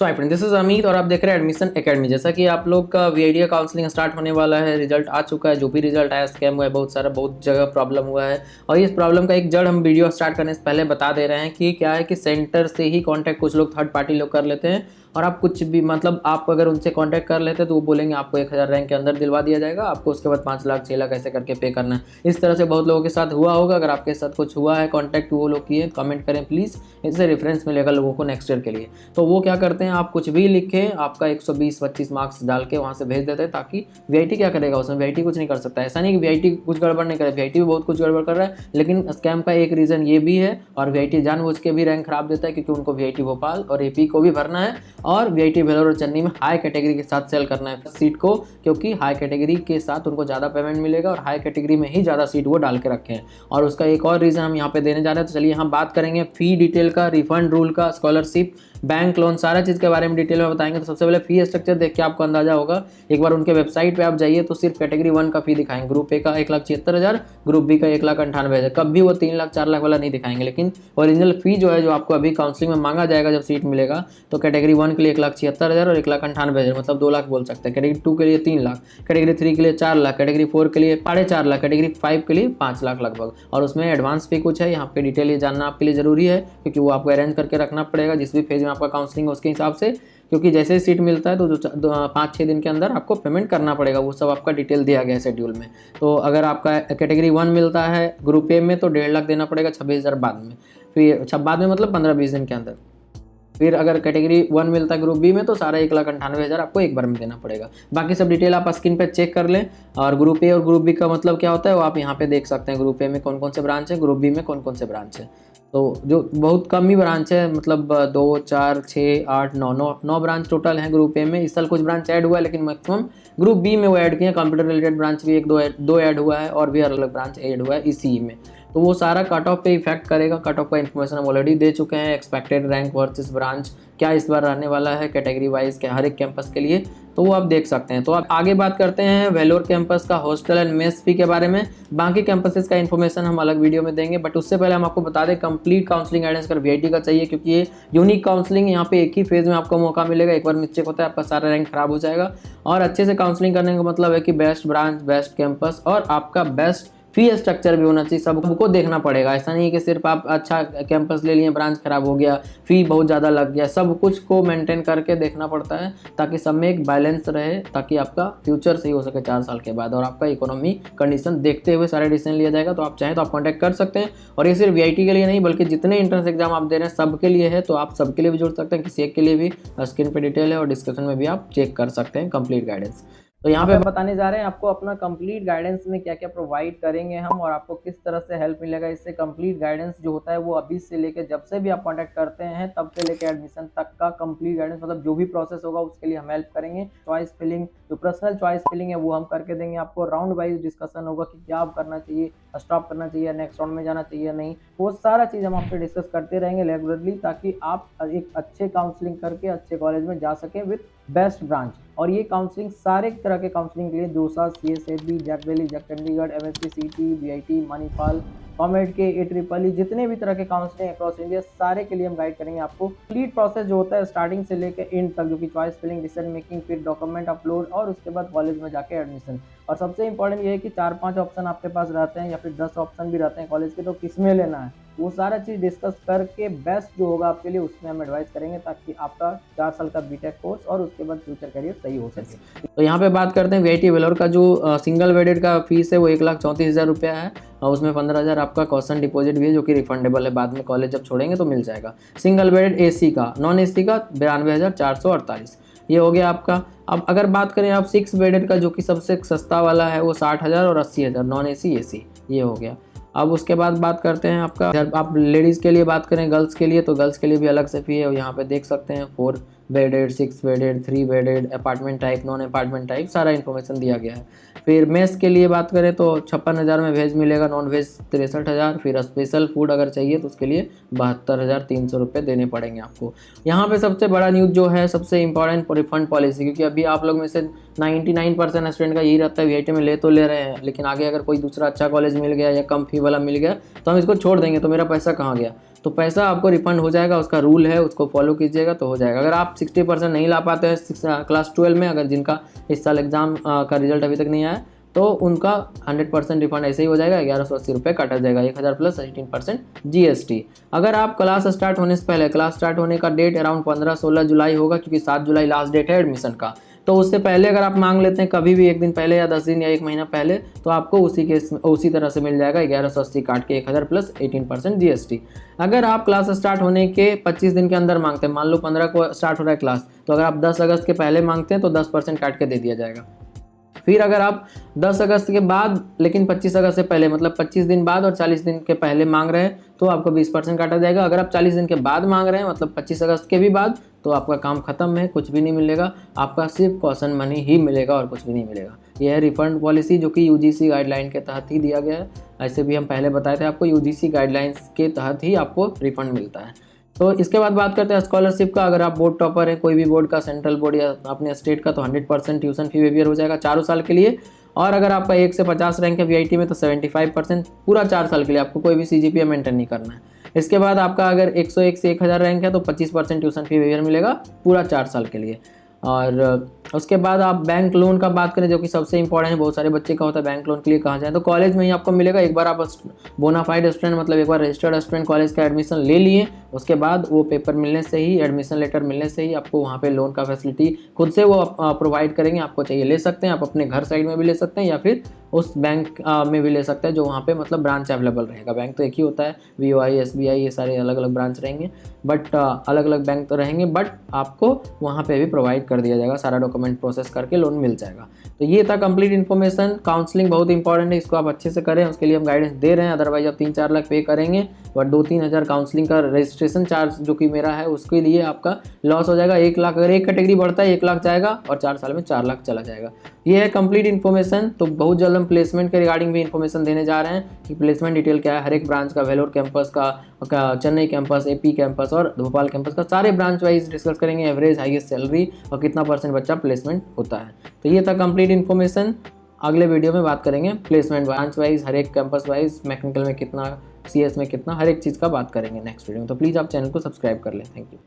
So hi friend, this is Amit और आप देख रहे हैं एडमिशन एकेडमी। जैसा कि आप लोग का वीआईटी काउंसलिंग स्टार्ट होने वाला है, रिजल्ट आ चुका है। जो भी रिजल्ट आया स्कैम हुआ है, बहुत जगह प्रॉब्लम हुआ है। और इस प्रॉब्लम का एक जड़ हम वीडियो स्टार्ट करने से पहले बता दे रहे हैं कि क्या है कि सेंटर से ही कॉन्टैक्ट कुछ लोग थर्ड पार्टी लोग कर लेते हैं। और आप कुछ भी मतलब आप अगर उनसे कांटेक्ट कर लेते हैं तो वो बोलेंगे आपको 1000 रैंक के अंदर दिलवा दिया जाएगा, आपको उसके बाद 5 लाख 6 लाख ऐसे करके पे करना है। इस तरह से बहुत लोगों के साथ हुआ होगा। अगर आपके साथ कुछ हुआ है कांटेक्ट वो लोग किए, कमेंट करें प्लीज़, इससे रेफरेंस मिलेगा लोगों को नेक्स्ट ईयर के लिए। तो वो क्या करते हैं, आप कुछ भी लिखें, आपका 120-25 मार्क्स डाल के वहाँ से भेज देते हैं, ताकि वीआईटी क्या करेगा उसमें, वीआईटी कुछ नहीं कर सकता। ऐसा नहीं कि वीआईटी कुछ गड़बड़ नहीं करे, वीआईटी भी बहुत कुछ गड़बड़ कर रहा है। लेकिन स्कैम का एक रीज़न ये भी है, और वीआईटी जानबूझ के भी रैंक खराब देता है, क्योंकि उनको वीआईटी भोपाल और एपी को भी भरना है, और वीआईटी भेलोर और चन्नी में हाई कैटेगरी के साथ सेल करना है सीट को, क्योंकि हाई कैटेगरी के साथ उनको ज़्यादा पेमेंट मिलेगा और हाई कैटेगरी में ही ज़्यादा सीट वो डाल के रखे हैं। और उसका एक और रीज़न हम यहाँ पे देने जा रहे हैं। तो चलिए यहाँ बात करेंगे फ़ी डिटेल का, रिफंड रूल का, स्कॉलरशिप, बैंक लोन, सारा चीज़ के बारे में डिटेल में बताएंगे। तो सबसे पहले फी स्ट्रक्चर देख के आपको अंदाजा होगा। एक बार उनके वेबसाइट पे आप जाइए तो सिर्फ कैटेगरी 1 का फी दिखाएंगे। ग्रुप ए का 1,76,000, ग्रुप बी का 1,98,000। कभी वो 3 लाख 4 लाख वाला नहीं दिखाएंगे। लेकिन ओरिजिनल फी जो है, जो आपको अभी काउंसलिंग में मांगा जाएगा जब सीट मिलेगा, तो कैटेगरी 1 के लिए 1,76,000 और 1,98,000, मतलब 2 लाख बोल सकते हैं। कैटेगरी 2 के लिए 3 लाख, कैटेगरी 3 के लिए 4 लाख, कैटेगरी 4 के लिए 4.5 लाख, कैटेगरी 5 के लिए 5 लाख लगभग। और उसमें एडवांस फी कुछ है, यहाँ पे डिटेल ये जानना आपके लिए जरूरी है, क्योंकि वो आपको अरेंज करके रखना पड़ेगा जिस भी फेज में आपका काउंसलिंग है उसके हिसाब से। क्योंकि जैसे ही सीट मिलता है तो जो 5-6 दिन के अंदर आपको पेमेंट करना पड़ेगा। वो सब आपका डिटेल दिया गया है शेड्यूल में। तो अगर आपका कैटेगरी 1 मिलता है ग्रुप ए में तो 1.5 लाख देना पड़ेगा, 26,000 बाद में। फिर बाद में मतलब 15-20 दिन के अंदर। फिर अगर कैटेगरी 1 मिलता है ग्रुप बी में तो सारा 1,98,000 आपको एक बार में देना पड़ेगा। बाकी सब डिटेल आप स्क्रीन पे चेक कर लें। और ग्रुप ए और ग्रुप बी का मतलब क्या होता है वो आप यहाँ पे देख सकते हैं। ग्रुप ए में कौन कौन से ब्रांच है, ग्रुप बी में कौन कौन से ब्रांच है। तो जो बहुत कम ही ब्रांच है, मतलब 2, 4, 6, 8, 9 ब्रांच टोटल हैं ग्रुप ए में। इस साल कुछ ब्रांच ऐड हुआ है, लेकिन मैक्सिमम ग्रुप बी में वो ऐड किए हैं। कंप्यूटर रिलेटेड ब्रांच भी 1-2 ऐड हुआ है, और भी अलग अलग ब्रांच ऐड हुआ है इसी में। तो वो सारा कट ऑफ पे इफेक्ट करेगा। कट ऑफ का इन्फॉर्मेशन हम ऑलरेडी दे चुके हैं। एक्सपेक्टेड रैंक वर्सेस ब्रांच क्या इस बार रहने वाला है कैटेगरी वाइज के हर एक कैंपस के लिए, तो वो आप देख सकते हैं। तो आप आगे बात करते हैं वेलोर कैंपस का हॉस्टल एंड मेस फी के बारे में। बाकी कैंपसेस का इन्फॉर्मेशन हम अलग वीडियो में देंगे, बट उससे पहले हम आपको बता दें कंप्लीट काउंसलिंग गाइडेंस अगर वीआईटी का चाहिए, क्योंकि ये यूनिक काउंसलिंग, यहाँ पे एक ही फेज में आपको मौका मिलेगा। एक बार मिस्टेक होता है आपका सारा रैंक खराब हो जाएगा। और अच्छे से काउंसलिंग करने का मतलब है कि बेस्ट ब्रांच, बेस्ट कैंपस और आपका बेस्ट फी स्ट्रक्चर भी होना चाहिए। सबको देखना पड़ेगा। ऐसा नहीं है कि सिर्फ आप अच्छा कैंपस ले लिए, ब्रांच खराब हो गया, फी बहुत ज़्यादा लग गया। सब कुछ को मेंटेन करके देखना पड़ता है, ताकि सब में एक बैलेंस रहे, ताकि आपका फ्यूचर सही हो सके 4 साल के बाद। और आपका इकोनॉमी कंडीशन देखते हुए सारे डिसीजन लिया जाएगा। तो आप चाहें तो आप कॉन्टैक्ट कर सकते हैं। और ये सिर्फ वीआईटी के लिए नहीं, बल्कि जितने एंट्रेंस एग्जाम आप दे रहे हैं सबके लिए है। तो आप सबके लिए भी जुड़ सकते हैं, किसी एक के लिए भी। स्क्रीन पर डिटेल है और डिस्क्रिप्शन में भी आप चेक कर सकते हैं कंप्लीट गाइडेंस। तो यहाँ पे बताने जा रहे हैं आपको अपना कंप्लीट गाइडेंस में क्या क्या प्रोवाइड करेंगे हम, और आपको किस तरह से हेल्प मिलेगा इससे। कंप्लीट गाइडेंस जो होता है वो अभी से लेके जब से भी आप कांटेक्ट करते हैं तब से लेके एडमिशन तक का कंप्लीट गाइडेंस, मतलब जो भी प्रोसेस होगा उसके लिए हम हेल्प करेंगे। चॉइस फिलिंग, जो पर्सनल चॉइस फिलिंग है वो हम करके देंगे आपको। राउंड वाइज डिस्कशन होगा कि क्या आप करना चाहिए, स्टॉप करना चाहिए, नेक्स्ट राउंड में जाना चाहिए नहीं, वो सारा चीज़ हम आपसे डिस्कस करते रहेंगे रेगुलरली, ताकि आप एक अच्छे काउंसलिंग करके अच्छे कॉलेज में जा सकें विद बेस्ट ब्रांच। और ये काउंसलिंग सारे तरह के काउंसलिंग के लिए जोसा, सीएसएबी, जैक वैली, JAC Chandigarh, MSC, CT, VIT, Manipal, COMEDK, AEEE, जितने भी तरह के काउंसलिंग अक्रॉस इंडिया सारे के लिए हम गाइड करेंगे आपको। कंप्लीट प्रोसेस जो होता है स्टार्टिंग से लेकर एंड तक, जो कि चॉइस फिलिंग, डिसीजन मेकिंग, फिर डॉक्यूमेंट अपलोड और उसके बाद कॉलेज में जाके एडमिशन। और सबसे इंपॉर्टेंट ये है कि 4-5 ऑप्शन आपके पास रहते हैं या फिर 10 ऑप्शन भी रहते हैं कॉलेज के, तो किसमें लेना है वो सारा चीज़ डिस्कस करके बेस्ट जो होगा आपके लिए उसमें हम एडवाइस करेंगे, ताकि आपका 4 साल का बीटेक कोर्स और उसके बाद फ्यूचर करियर सही हो सके। तो यहाँ पे बात करते हैं वीआईटी वेलोर का जो सिंगल बेडेड का फीस है वो 1,34,000 रुपया है। और उसमें 15,000 आपका कॉशन डिपॉजिट भी है, जो कि रिफंडेबल है। बाद में कॉलेज जब छोड़ेंगे तो मिल जाएगा। सिंगल बेडेड AC का, नॉन AC का 92,448, ये हो गया आपका। अब अगर बात करें आप 6 बेडेड का, जो कि सबसे सस्ता वाला है, वो 60,000 और 80,000, नॉन AC ये हो गया। अब उसके बाद बात करते हैं आपका, जब आप लेडीज़ के लिए बात करें, गर्ल्स के लिए, तो गर्ल्स के लिए भी अलग से फी है। यहाँ पे देख सकते हैं 4 bedded, 6 bedded, 3 bedded, apartment type, non apartment type, सारा इन्फॉर्मेशन दिया गया है। फिर मेस के लिए बात करें तो 56,000 में वेज मिलेगा, नॉन वेज 63,000। फिर स्पेशल फूड अगर चाहिए तो उसके लिए 72,300 रुपये देने पड़ेंगे आपको। यहाँ पे सबसे बड़ा न्यूज़ जो है, सबसे इंपॉर्टेंट, रिफंड पॉलिसी, क्योंकि अभी आप लोग में से 99% स्टूडेंट का यही रहता है वीआईटी में ले तो ले रहे हैं, लेकिन आगे अगर कोई दूसरा अच्छा कॉलेज मिल गया या कम फी वाला मिल गया तो हम इसको छोड़ देंगे, तो मेरा पैसा कहाँ गया। तो पैसा आपको रिफंड हो जाएगा, उसका रूल है, उसको फॉलो कीजिएगा तो हो जाएगा। अगर आप 60% नहीं ला पाते हैं क्लास 12 में, अगर जिनका इस साल एग्ज़ाम का रिजल्ट अभी तक नहीं आया, तो उनका 100% रिफंड ऐसे ही हो जाएगा, 1180 रुपये काटा जाएगा, 1000 प्लस 18% GST। अगर आप क्लास स्टार्ट होने से पहले, क्लास स्टार्ट होने का डेट अराउंड 15-16 जुलाई होगा, क्योंकि 7 जुलाई लास्ट डेट है एडमिशन का, तो उससे पहले अगर आप मांग लेते हैं कभी भी, एक दिन पहले या 10 दिन या 1 महीना पहले, तो आपको उसी तरह से मिल जाएगा, 1180 काट के 1000 प्लस 18% GST। अगर आप क्लास स्टार्ट होने के 25 दिन के अंदर मांगते हैं, मान लो 15 को स्टार्ट हो रहा है क्लास, तो अगर आप 10 अगस्त के पहले मांगते हैं तो 10% काट के दे दिया जाएगा। फिर अगर आप 10 अगस्त के बाद लेकिन 25 अगस्त से पहले, मतलब 25 दिन बाद और 40 दिन के पहले मांग रहे हैं, तो आपको 20% काटा जाएगा। अगर आप 40 दिन के बाद मांग रहे हैं, मतलब 25 अगस्त के भी बाद, तो आपका काम खत्म है, कुछ भी नहीं मिलेगा, आपका सिर्फ कॉशन मनी ही मिलेगा और कुछ भी नहीं मिलेगा। यह है रिफंड पॉलिसी, जो कि UGC गाइडलाइन के तहत ही दिया गया है। ऐसे भी हम पहले बताए थे आपको, UGC गाइडलाइंस के तहत ही आपको रिफंड मिलता है। तो इसके बाद बात करते हैं स्कॉलरशिप का। अगर आप बोर्ड टॉपर हैं, कोई भी बोर्ड का, सेंट्रल बोर्ड या अपने स्टेट का, तो 100% ट्यूशन फी वेवियर हो जाएगा 4 साल के लिए। और अगर आपका 1 से 50 रैंक है VIT में, तो 75% पूरा 4 साल के लिए, आपको कोई भी CGPA मेंटेन नहीं करना है। इसके बाद आपका अगर 101 से 1000 रैंक है, तो 25% ट्यूशन फी वेवियर मिलेगा पूरा 4 साल के लिए। और उसके बाद आप बैंक लोन का बात करें, जो कि सबसे इंपॉर्टेंट है, बहुत सारे बच्चे का होता है बैंक लोन के लिए कहाँ जाए, तो कॉलेज में ही आपको मिलेगा। एक बार आप बोनाफाइड स्टूडेंट, मतलब एक बार रजिस्टर्ड स्टूडेंट कॉलेज का एडमिशन ले लिए, उसके बाद वो पेपर मिलने से ही, एडमिशन लेटर मिलने से ही आपको वहाँ पे लोन का फैसिलिटी खुद से वो प्रोवाइड करेंगे। आपको चाहिए ले सकते हैं, आप अपने घर साइड में भी ले सकते हैं, या फिर उस बैंक में भी ले सकते हैं जो वहाँ पे मतलब ब्रांच अवेलेबल रहेगा। बैंक तो एक ही होता है, VOI, SBI, ये सारे अलग अलग ब्रांच रहेंगे, बट अलग अलग बैंक तो रहेंगे, बट आपको वहाँ पे भी प्रोवाइड कर दिया जाएगा, सारा डॉक्यूमेंट प्रोसेस करके लोन मिल जाएगा। तो ये था कंप्लीट इन्फॉर्मेशन। काउंसलिंग बहुत इंपॉर्टेंट है, इसको आप अच्छे से करें, उसके लिए हम गाइडेंस दे रहे हैं। अदरवाइज आप 3-4 लाख पे करेंगे, बट 2-3 हज़ार काउंसलिंग का रजिस्ट्रेशन चार्ज जो कि मेरा है, उसके लिए आपका लॉस हो जाएगा 1 लाख। अगर एक कैटेगरी बढ़ता है 1 लाख जाएगा, और 4 साल में 4 लाख चला जाएगा। ये है कंप्लीट इन्फॉर्मेशन। तो बहुत जल्द हम प्लेसमेंट के रिगार्डिंग भी इन्फॉर्मेशन देने जा रहे हैं कि प्लेसमेंट डिटेल क्या है, हर एक ब्रांच का, वेलोर कैंपस का, चेन्नई कैंपस, AP कैंपस और भोपाल कैंपस का, सारे ब्रांच वाइज डिस्कस करेंगे, एवरेज, हाईएस्ट सैलरी और कितना % बच्चा प्लेसमेंट होता है। तो ये था कंप्लीट इन्फॉर्मेशन। अगले वीडियो में बात करेंगे प्लेसमेंट ब्रांच वाइज, हर एक कैंपस वाइज, मैकेनिकल में कितना, CS में कितना, हर एक चीज़ का बात करेंगे नेक्स्ट वीडियो में। तो प्लीज़ आप चैनल को सब्सक्राइब कर लें। Thank you.